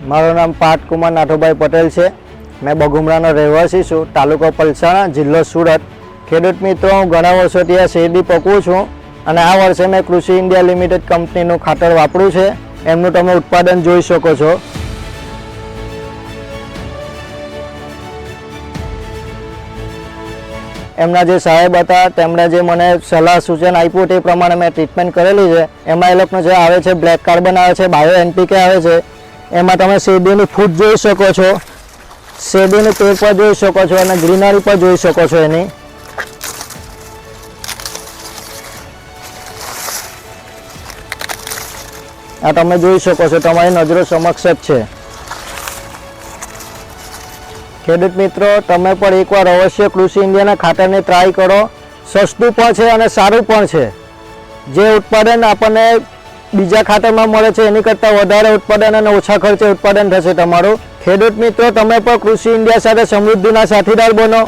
મારું નામ પાર્થ કુમાર નાથુભાઈ પટેલ છે। मैं बगुमराનો રહેવાસી છું, તાલુકો પલસાણા, જિલ્લો સુરત। ખેડૂત મિત્રો, હું ઘણા વર્ષોથી આ શેરડી પકવું છું અને આ વર્ષે મેં કૃષિ ઇન્ડિયા લિમિટેડ કંપનીનું ખાતર વાપર્યું છે। એમનું તમે ઉત્પાદન જોઈ શકો છો। એમના જે સાહેબ હતા તેમણે જે મને સલાહ સૂચન આપ્યું તે પ્રમાણે મેં ટ્રીટમેન્ટ કરેલી છે। એમાં એ લોકોનો જે આવે છે બ્લેક કાર્બન આવે છે, બાયો એનપીકે આવે છે, એમાં તમે શેરડીની ફૂટ જોઈ શકો છો, શેરડીની પેક પર જોઈ શકો છો અને ગ્રીનરી પર જોઈ શકો છો। એની આ તમે જોઈ શકો છો, તમારી નજરો સમક્ષ જ છે। ખેડૂત મિત્રો, તમે પણ એકવાર અવશ્ય કૃષિ ઇન્ડિયાના ખાતરને ટ્રાય કરો। સસ્તું પણ છે અને સારું પણ છે। જે ઉત્પાદન આપણને બીજા ખાતરમાં મળે છે એની કરતાં વધારે ઉત્પાદન અને ઓછા ખર્ચે ઉત્પાદન થશે તમારું। ખેડૂત મિત્રો, તમે પણ કૃષિ ઇન્ડિયા સાથે સમૃદ્ધિના સાથીદાર બનો।